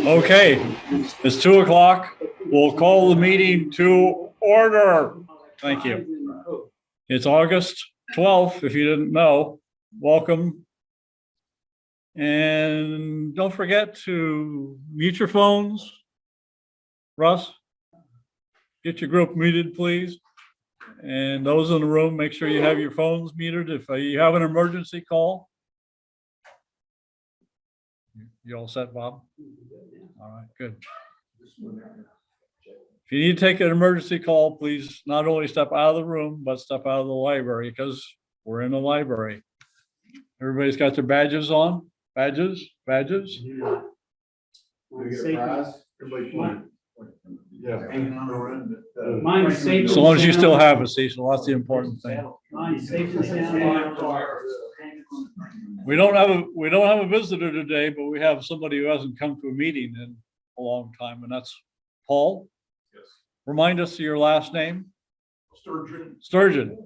Okay, it's 2 o'clock. We'll call the meeting to order. Thank you. It's August 12th, if you didn't know. Welcome. And don't forget to mute your phones. Russ, get your group muted, please. And those in the room, make sure you have your phones muted. If you have an emergency call. You all set, Bob? All right, good. If you need to take an emergency call, please not only step out of the room, but step out of the library because we're in the library. Everybody's got their badges on? Badges? Badges? Yeah. Hanging on the run. Mine's safe. As long as you still have a seat, so that's the important thing. Mine's safe and sound. We don't have a visitor today, but we have somebody who hasn't come to a meeting in a long time, and that's Paul. Yes. Remind us of your last name. Sturgeon. Sturgeon.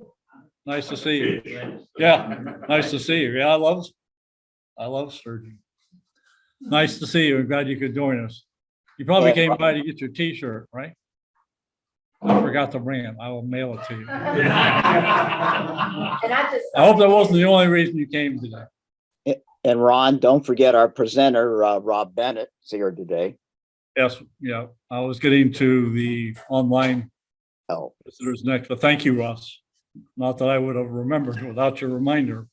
Nice to see you. Yeah, nice to see you. Yeah, I love Sturgeon. Nice to see you. I'm glad you could join us. You probably came by to get your T-shirt, right? I forgot to bring it. I will mail it to you. I hope that wasn't the only reason you came today. And Ron, don't forget our presenter, Rob Bennett, is here today. Yes, yeah. I was getting to the online visitors next, but thank you, Russ. Not that I would have remembered without your reminder.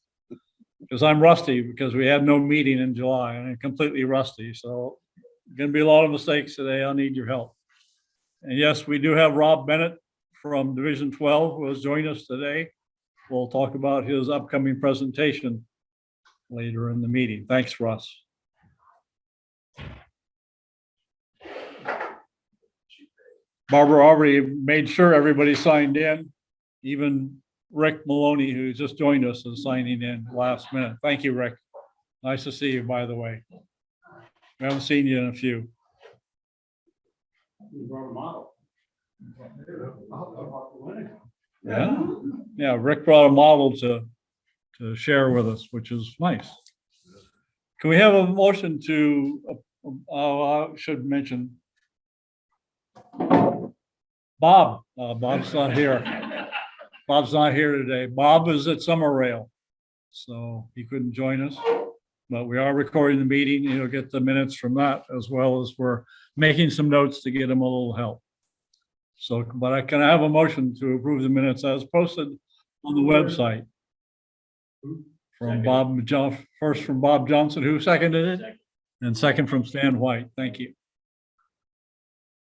Because I'm rusty because we had no meeting in July and I'm completely rusty. So going to be a lot of mistakes today. I'll need your help. And yes, we do have Rob Bennett from Division 12 who has joined us today. We'll talk about his upcoming presentation later in the meeting. Thanks, Russ. Barbara already made sure everybody signed in. Even Rick Maloney, who just joined us, is signing in last minute. Thank you, Rick. Nice to see you, by the way. We haven't seen you in a few. You brought a model. Yeah, yeah. Rick brought a model to share with us, which is nice. Can we have a motion to? I should mention Bob. Bob's not here. Bob's not here today. Bob is at Summer Rail, so he couldn't join us. But we are recording the meeting. You'll get the minutes from that, as well as we're making some notes to get him a little help. So, but can I have a motion to approve the minutes as posted on the website? From Bob, first from Bob Johnson, who seconded it, and second from Stan White. Thank you.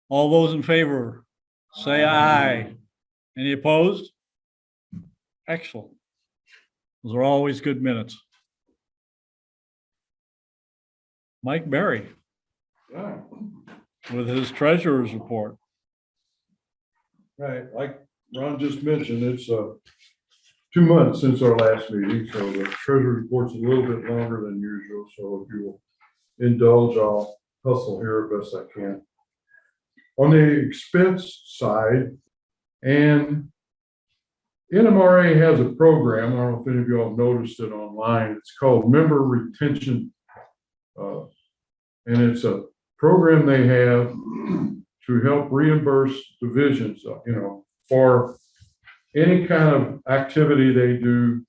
All those in favor, say aye. Any opposed? Excellent. Those are always good minutes. Mike Berry with his treasurer's report. Right, like Ron just mentioned, it's 2 months since our last meeting, so the treasury report's a little bit longer than usual. So if you will indulge, I'll hustle here as best I can. On the expense side, and NMRA has a program, I don't know if any of you all noticed it online, it's called Member Retention. And it's a program they have to help reimburse divisions, for any kind of activity they do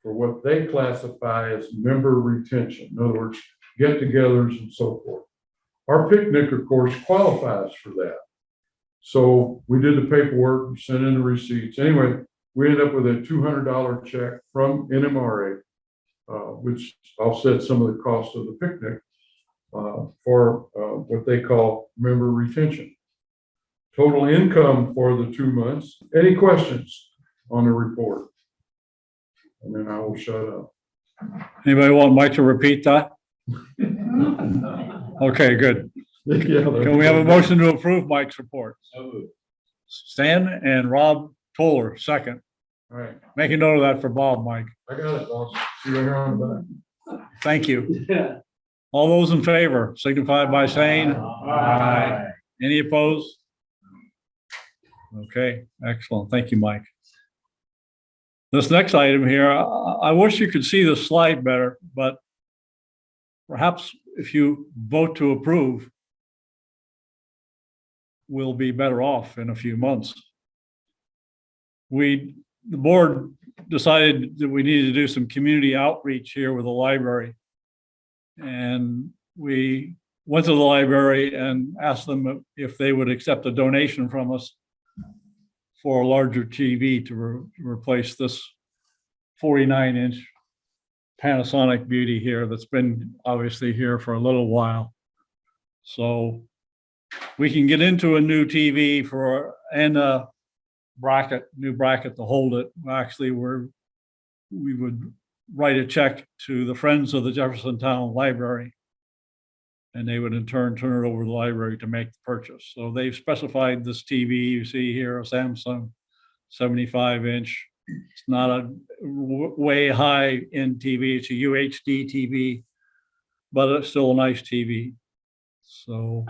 for what they classify as member retention. In other words, get-togethers and so forth. Our picnic, of course, qualifies for that. So we did the paperwork, we sent in the receipts. Anyway, we ended up with a $200 check from NMRA, which offsets some of the cost of the picnic. For what they call member retention. Total income for the 2 months. Any questions on the report? And then I will shut up. Anybody want Mike to repeat that? Okay, good. Yeah, Can we have a motion to approve Mike's report? Stan and Rob Toller, second. All right. Make a note of that for Bob, Mike. I got it, boss. See you right here on the back. Thank you. Yeah. All those in favor signify by saying aye. Any opposed? Okay, excellent. Thank you, Mike. This next item here, I wish you could see the slide better, but perhaps if you vote to approve, we'll be better off in a few months. The board decided that we needed to do some community outreach here with the library. And we went to the library and asked them if they would accept a donation from us for a larger TV to replace this 49-inch Panasonic beauty here that's been obviously here for a little while. So we can get into a new TV and a new bracket to hold it. Actually, we would write a check to the Friends of the Jeffersontown Library, and they would in turn turn it over to the library to make the purchase. So they've specified this TV you see here, a Samsung 75-inch. It's not a way high end TV. It's a UHD TV, but it's still a nice TV. So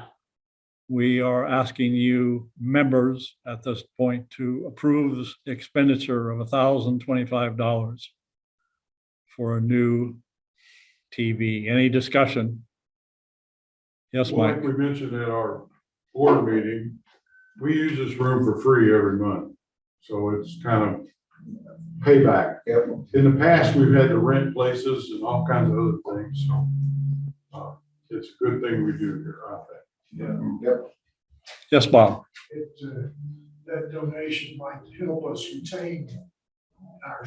we are asking you members at this point to approve this expenditure of $1,025 for a new TV. Any discussion? Yes, Well, Mike. like we mentioned at our board meeting, we use this room for free every month. So it's kind of payback. In the past, we've had to rent places and all kinds of other things, so it's a good thing we do here, I think. Yeah. Yes, Bob. That donation might help us retain our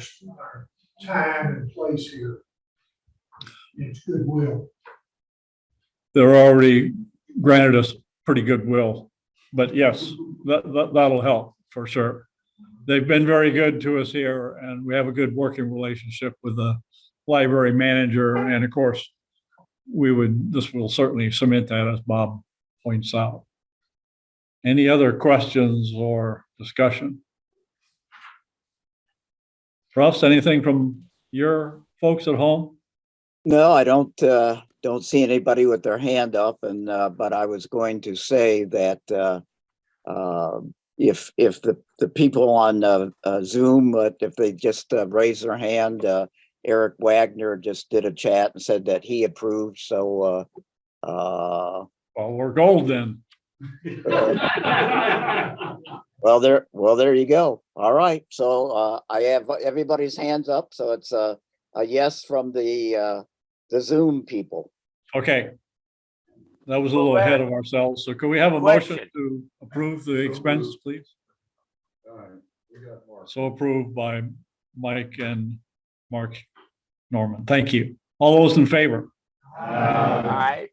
time and place here. It's goodwill. They're already granted us pretty good will, but yes, that'll help for sure. They've been very good to us here, and we have a good working relationship with the library manager. And of course, this will certainly cement that, as Bob points out. Any other questions or discussion? Russ, anything from your folks at home? No, I don't see anybody with their hand up, and but I was going to say that if the people on Zoom, if they just raise their hand, Eric Wagner just did a chat and said that he approved. So Well, we're gold then. well, there you go. All right. So I have everybody's hands up. So it's a yes from the Zoom people. Okay. That was a little ahead of ourselves. So could we have a motion to approve the expense, please? All right, we got Mark. So approved by Mike and Mark Norman. Thank you. All those in favor? Aye.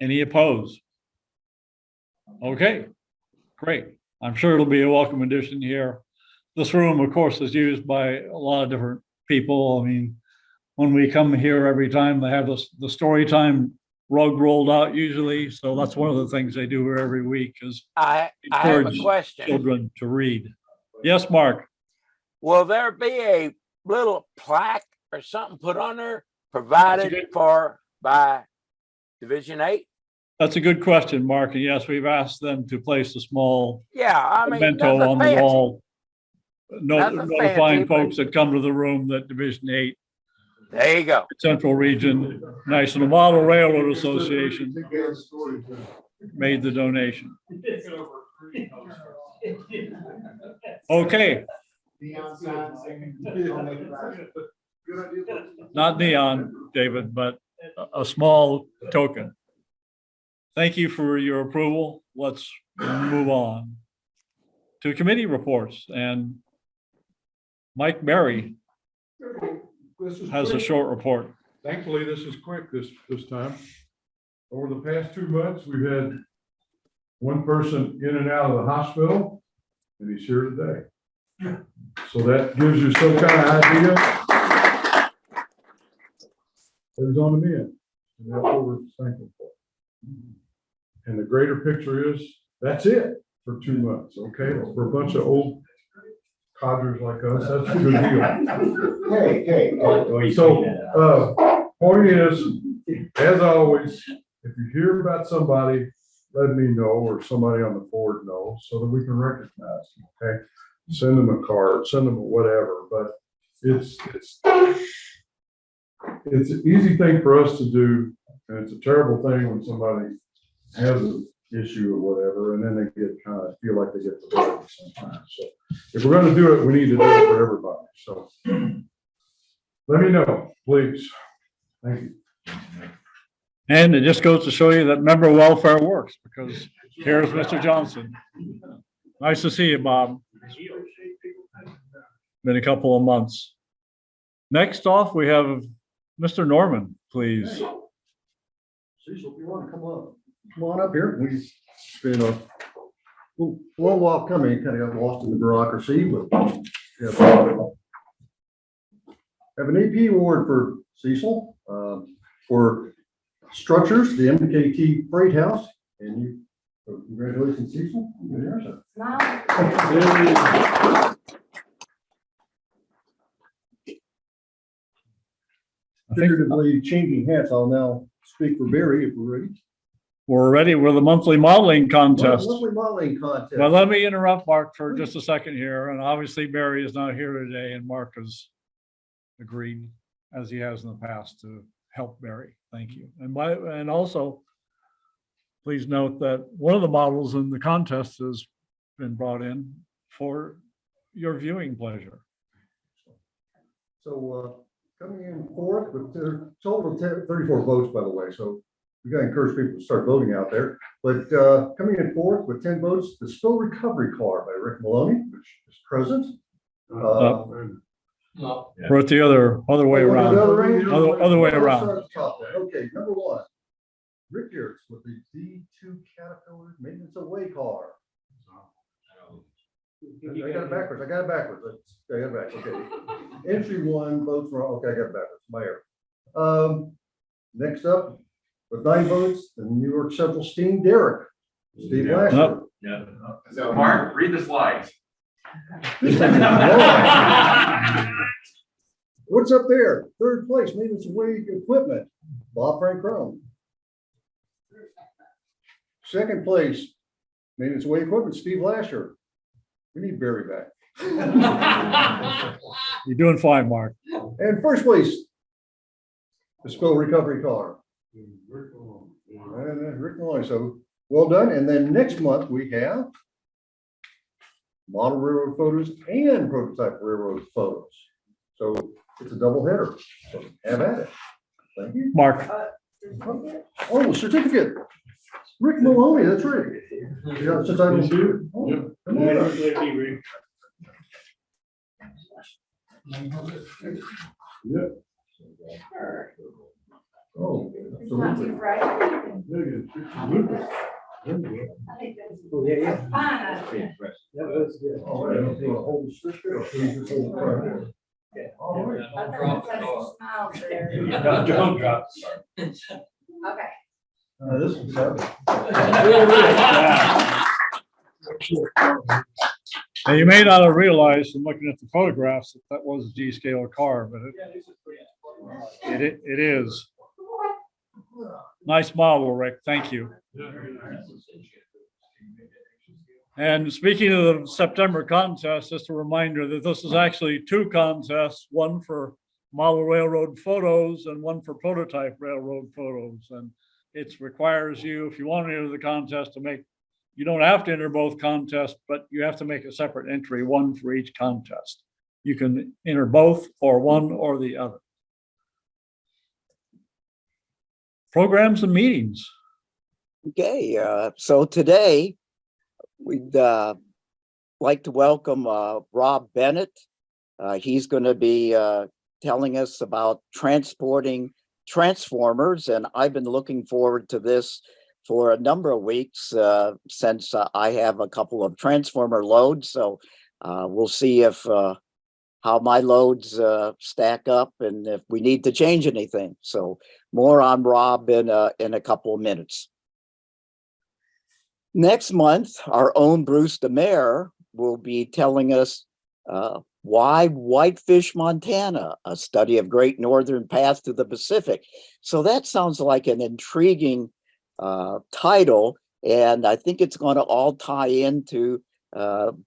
Any opposed? Okay, great. I'm sure it'll be a welcome addition here. This room, of course, is used by a lot of different people. I mean, when we come here every time, they have the story time rug rolled out usually. So that's one of the things they do here every week is I have a encourage question. children to read. Yes, Mark. Will there be a little plaque or something put on there That's a provided good- for by Division 8? That's a good question, Mark. And yes, we've asked them to place a small Yeah, I mean, memento nothing on the fancy. wall, Nothing fancy, notifying but- folks that come to the room that Division 8 There you go. Central Region National Model Railroad Association made the donation. Okay, not neon, David, but a small token. Thank you for your approval. Let's move on to committee reports, and Mike Berry has a short report. Thankfully, this is quick this time. Over the past 2 months, we've had one person in and out of the hospital, and he's here today. So that gives you some kind of idea. It was on the mend, and that's what we're thankful for. And the greater picture is, that's it for 2 months, okay? For a bunch of old codgers like us, that's a good deal. Hey. So, point is, as always, if you hear about somebody, let me know, or somebody on the board knows, so that we can recognize them, okay? Send them a card, send them a whatever, but it's an easy thing for us to do And it's a terrible thing when somebody has an issue or whatever, and then they get kind of feel like they get the burden sometimes. So if we're gonna do it, we need to do it for everybody. So let me know, please. Thank you. And it just goes to show you that member welfare works, because here's Mr. Johnson. Nice to see you, Bob. Been a couple of months. Next off, we have Mr. Norman, please. Cecil, if you want to come on up here. We've been a long while coming, kind of got lost in the bureaucracy, but have an AP award for Cecil for structures, the MKT Freight House, and you. So congratulations, Cecil. Figuratively changing hats, I'll now speak for Barry if we're ready. We're ready with the monthly modeling contest. Lovely modeling contest. Well, let me interrupt Mark for just a second here. And obviously Barry is not here today, and Mark has agreed, as he has in the past, to help Barry. Thank you. And also, please note that one of the models in the contest has been brought in for your viewing pleasure. So coming in fourth with a total of 34 votes, by the way. So we got to encourage people to start voting out there. But coming in fourth with 10 votes, the Spill Recovery Car by Rick Maloney, which is present. We're at the other way around. Other way around. Okay, number one, Rick Geertz with the D2 Caterpillar Maintenance Away Car. I got it backwards. I got it backwards. Okay. Entry one, votes wrong. Okay, I got it backwards. My error. Next up, with 9 votes, the New York Central Steam Derrick. Steve Lasher. Yeah. So Mark, read the slides. What's up there? Third place, maintenance away equipment, Bob Frank Crone. Second place, maintenance away equipment, Steve Lasher. We need Barry back. You're doing fine, Mark. And first place, the Spill Recovery Car. And Rick Maloney. So well done. And then next month we have model railroad photos and prototype railroad photos. So it's a double header. So have at it. Thank you. Mark, Oh, certificate. Rick Maloney, that's right. Yeah, since I was here. Oh, come on up. Yeah. Oh, absolutely. Oh, yeah. Hold the sticker. All right. Don't drop. Okay. This is and you may not have realized from looking at the photographs that was a G-scale car, but it is. Nice model, Rick. Thank you. And speaking of the September contest, just a reminder that this is actually 2 contests, one for model railroad photos and one for prototype railroad photos. And it requires you, if you want to enter the contest, to make, you don't have to enter both contests, but you have to make a separate entry, one for each contest. You can enter both or one or the other. Programs and meetings. Okay, so today we'd like to welcome Rob Bennett. He's going to be telling us about transporting transformers, and I've been looking forward to this for a number of weeks since I have a couple of transformer loads. So we'll see if how my loads stack up and if we need to change anything. So more on Rob in a couple of minutes. Next month, our own Bruce DeMare will be telling us why Whitefish, Montana, a study of Great Northern Path to the Pacific. So that sounds like an intriguing title, and I think it's going to all tie into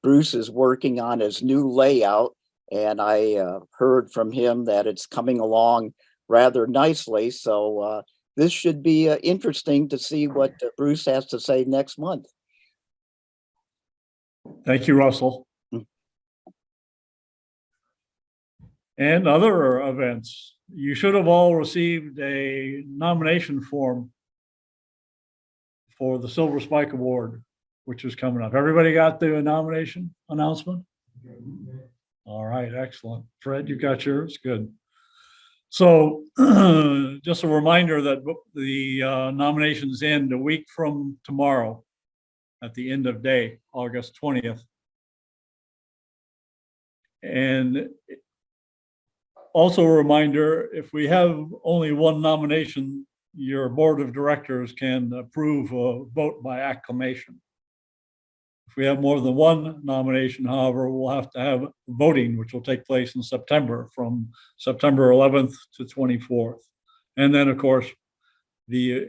Bruce is working on his new layout, and I heard from him that it's coming along rather nicely. So this should be interesting to see what Bruce has to say next month. Thank you, Russell. Mm. And other events. You should have all received a nomination form for the Silver Spike Award, which is coming up. Everybody got the nomination announcement? All right, excellent. Fred, you got yours? Good. So just a reminder that the nominations end a week from tomorrow at the end of day, August 20th. And also a reminder, if we have only one nomination, your board of directors can approve a vote by acclamation. If we have more than one nomination, however, we'll have to have voting, which will take place in September, from September 11th to 24th. And then, of course, the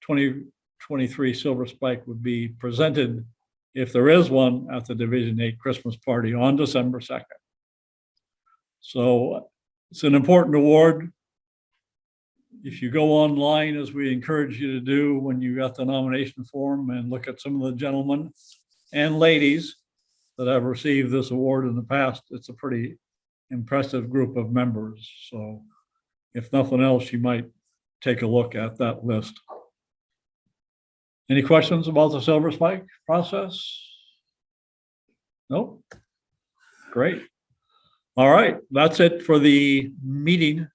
2023 Silver Spike would be presented, if there is one, at the Division 8 Christmas party on December 2nd. So it's an important award. If you go online, as we encourage you to do when you got the nomination form, and look at some of the gentlemen and ladies that have received this award in the past, it's a pretty impressive group of members. So if nothing else, you might take a look at that list. Any questions about the Silver Spike process? Nope. Great. All right, that's it for the meeting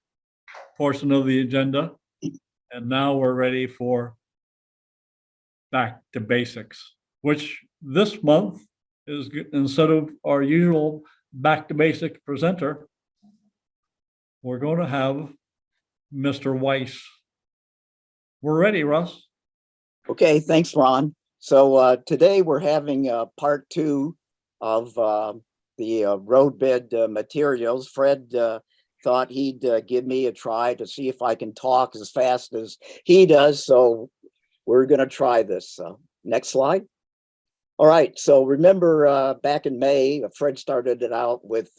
portion of the agenda. And now we're ready for back to basics, which this month is, instead of our usual back to basic presenter, we're going to have Mr. Weiss. We're ready, Russ. Okay, thanks, Ron. So today we're having part 2 of the roadbed materials. Fred thought he'd give me a try to see if I can talk as fast as he does. So we're going to try this. Next slide. All right. So remember back in May, Fred started it out with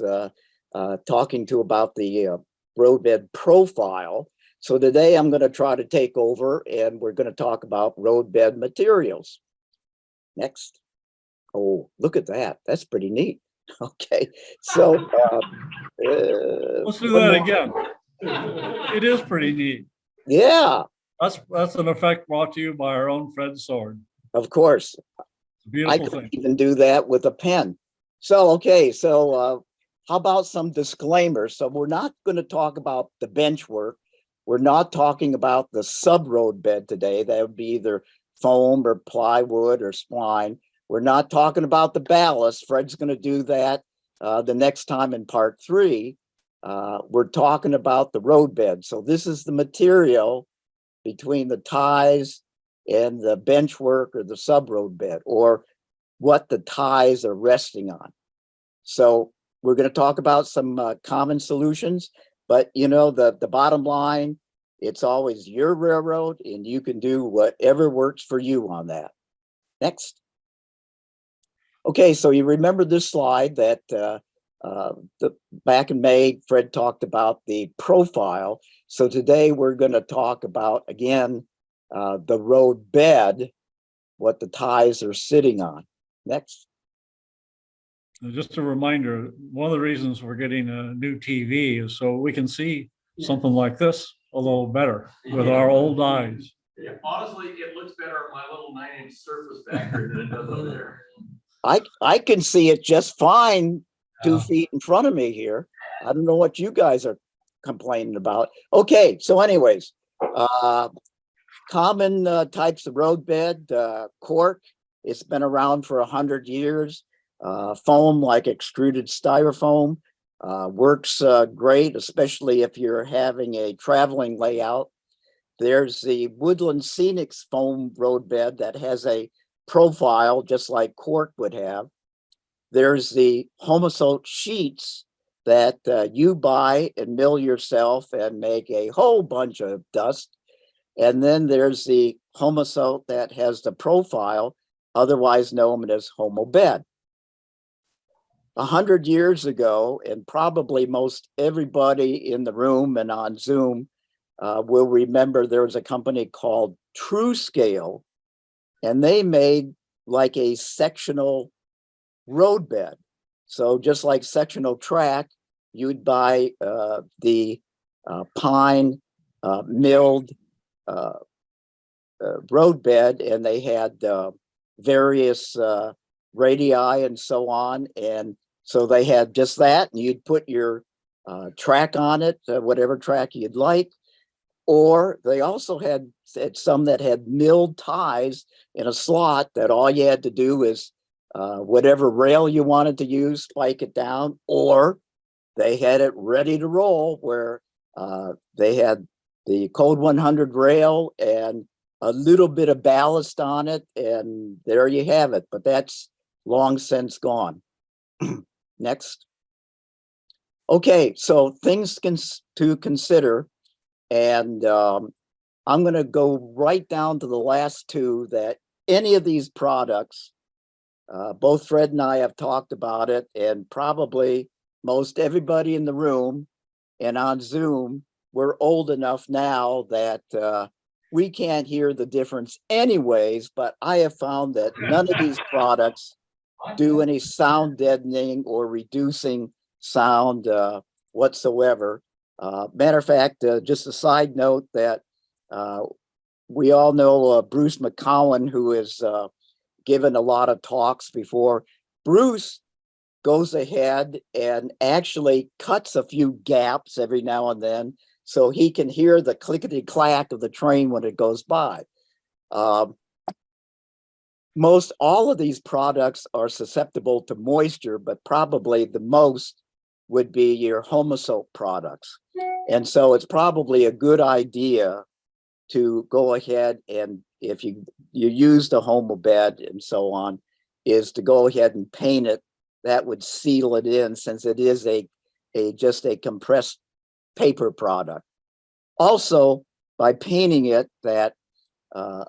talking about the roadbed profile. So today I'm going to try to take over, and we're going to talk about roadbed materials. Next. Oh, look at that. That's pretty neat. Okay. So Let's do that again. It is pretty neat. Yeah, That's an effect brought to you by our own Fred Sword. of course. It's a I beautiful could thing. even do that with a pen. So, okay. So how about some disclaimers? So we're not going to talk about the bench work. We're not talking about the sub road bed today. That would be either foam or plywood or spline. We're not talking about the ballast. Fred's going to do that the next time in part 3. We're talking about the roadbed. So this is the material between the ties and the bench work or the sub roadbed, or what the ties are resting on. So we're going to talk about some common solutions, but you know, the bottom line, it's always your railroad and you can do whatever works for you on that. Next. Okay, so you remember this slide that back in May, Fred talked about the profile. So today we're going to talk about, again, the road bed, what the ties are sitting on. Next. Just a reminder, one of the reasons we're getting a new TV is so we can see something like this a little better with our old eyes. Yeah, honestly, it looks better on my little 9-inch surface back here than it does over there. I can see it just fine 2 feet in front of me here. I don't know what you guys are complaining about. Okay, so anyways, common types of roadbed, cork, it's been around for 100 years. Foam, like extruded styrofoam, works great, especially if you're having a traveling layout. There's the Woodland Scenics foam roadbed that has a profile just like cork would have. There's the Homosote sheets that you buy and mill yourself and make a whole bunch of dust. And then there's the Homosote that has the profile, otherwise known as Homo bed. 100 years ago, and probably most everybody in the room and on Zoom will remember there was a company called True Scale, and they made like a sectional roadbed. So just like sectional track, you'd buy the pine milled roadbed, and they had various radii and so on. And so they had just that, and you'd put your track on it, whatever track you'd like. Or they also had some that had milled ties in a slot that all you had to do is whatever rail you wanted to use, spike it down, or they had it ready to roll where they had the Code 100 rail and a little bit of ballast on it, and there you have it. But that's long since gone. Next. Okay, so things to consider. And I'm going to go right down to the last two, that any of these products, both Fred and I have talked about it, and probably most everybody in the room and on Zoom, we're old enough now that we can't hear the difference anyways, but I have found that none of these products do any sound deadening or reducing sound whatsoever. Matter of fact, just a side note that we all know Bruce McCowan, who has given a lot of talks before. Bruce goes ahead and actually cuts a few gaps every now and then so he can hear the clickety clack of the train when it goes by. Most all of these products are susceptible to moisture, but probably the most would be your Homosoap products. And so it's probably a good idea to go ahead and, if you use the Homo bed and so on, is to go ahead and paint it. That would seal it in, since it is just a compressed paper product. Also, by painting it, that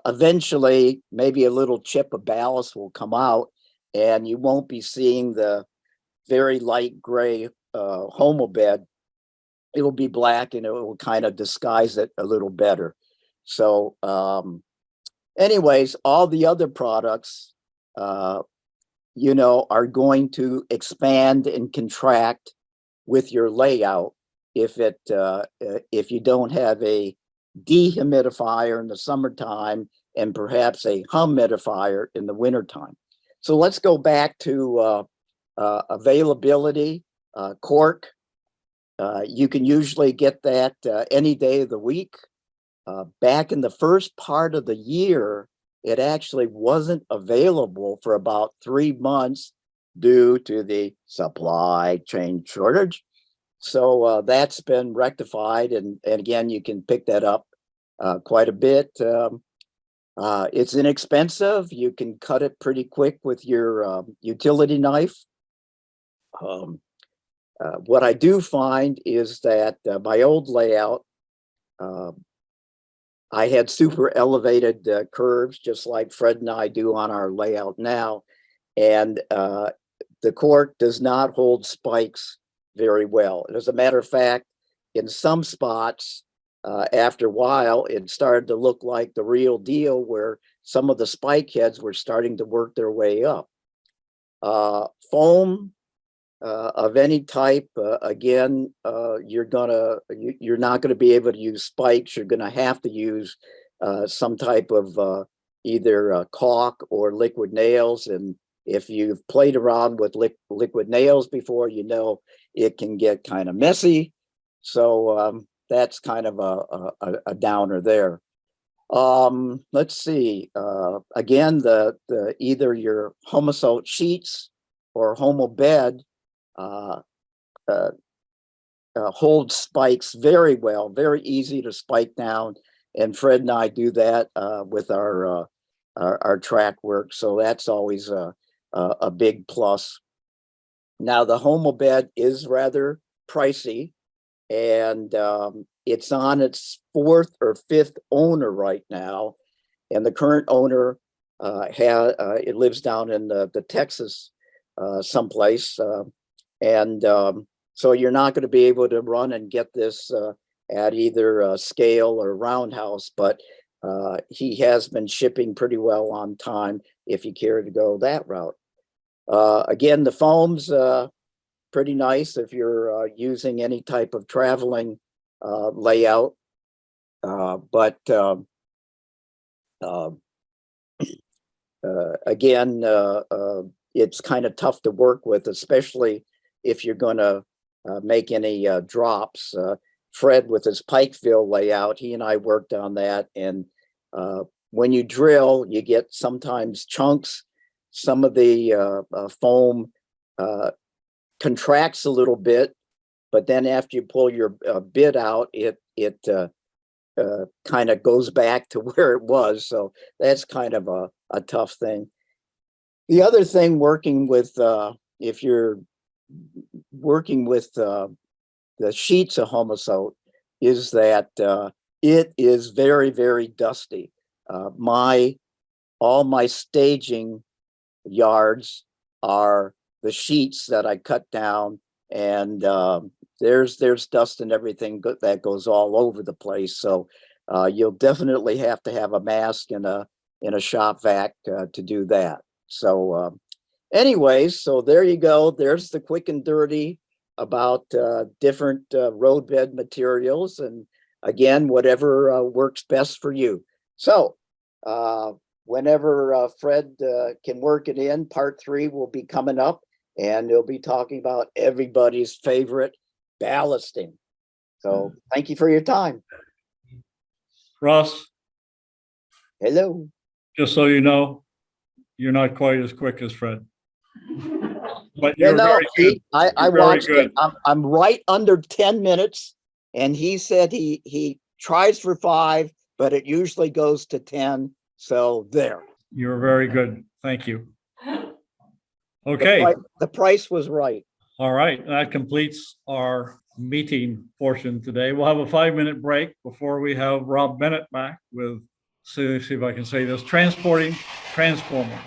eventually maybe a little chip of ballast will come out, and you won't be seeing the very light gray Homo bed. It will be black, and it will kind of disguise it a little better. So anyways, all the other products, you know, are going to expand and contract with your layout if you don't have a dehumidifier in the summertime and perhaps a humidifier in the wintertime. So let's go back to availability. Cork, you can usually get that any day of the week. Back in the first part of the year, it actually wasn't available for about 3 months due to the supply chain shortage. So that's been rectified, and again, you can pick that up quite a bit. It's inexpensive. You can cut it pretty quick with your utility knife. What I do find is that my old layout, I had super elevated curves, just like Fred and I do on our layout now. And the cork does not hold spikes very well. And as a matter of fact, in some spots, after a while, it started to look like the real deal, where some of the spike heads were starting to work their way up. Foam of any type, again, you're not gonna be able to use spikes. You're gonna have to use some type of either caulk or liquid nails. And if you've played around with liquid nails before, you know it can get kind of messy. So that's kind of a downer there. Let's see. Again, the either your Homosoap sheets or Homo bed hold spikes very well, very easy to spike down. And Fred and I do that with our track work. So that's always a big plus. Now, the Homo bed is rather pricey, and it's on its 4th or 5th owner right now. And the current owner it lives down in the Texas someplace. So you're not going to be able to run and get this at either scale or roundhouse, but he has been shipping pretty well on time if you care to go that route. Again, the foam's pretty nice if you're using any type of traveling layout. Again, it's kind of tough to work with, especially if you're going to make any drops. Fred, with his Pikeville layout, he and I worked on that. And when you drill, you get sometimes chunks. Some of the foam contracts a little bit, but then after you pull your bit out, it kind of goes back to where it was. So that's kind of a tough thing. The other thing, working with, if you're working with the sheets of Homosote, is that it is very, very dusty. All my staging yards are the sheets that I cut down, and there's dust and everything that goes all over the place. So you'll definitely have to have a mask and a shop vac to do that. So anyways, so there you go. There's the quick and dirty about different roadbed materials, and again, whatever works best for you. So whenever Fred can work it in, part 3 will be coming up, and he'll be talking about everybody's favorite ballasting. So thank you for your time. Russ, Hello. just so you know, you're not quite as quick as Fred. But Yeah, you're no, very good. I You're very watched good. it. I'm right under 10 minutes, and he said he tries for 5, but it usually goes to 10. So there. You're very good. Thank you. Okay. The price was right. All right, that completes our meeting portion today. We'll have a 5-minute break before we have Rob Bennett back with, see if I can say this, transporting transformers.